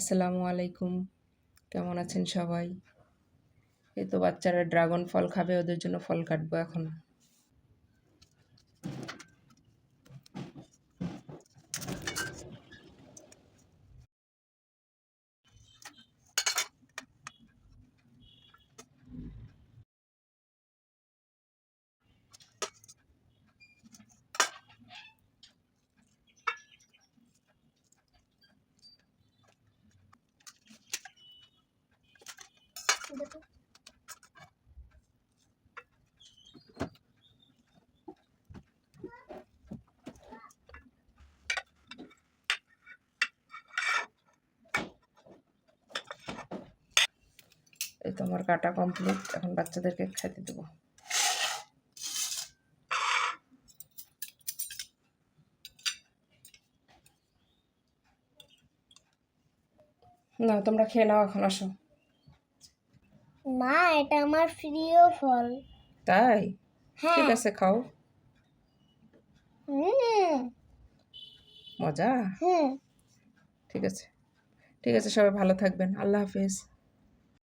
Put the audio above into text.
আসসালামু আলাইকুম। কেমন আছেন সবাই? এই তো বাচ্চারা ড্রাগন ফল খাবে, ওদের জন্য ফল কাটবো এখন। এই তো আমার কাটা কমপ্লিট, এখন বাচ্চাদেরকে খেতে দেবো। না, তোমরা খেয়ে নাও, এখন আসো। মা, এটা আমার প্রিয় ফল। তাই? হ্যাঁ। ঠিক আছে, খাও। হুম। মজা। হুম। ঠিক আছে, ঠিক আছে, সবাই ভালো থাকবেন। আল্লাহ হাফেজ।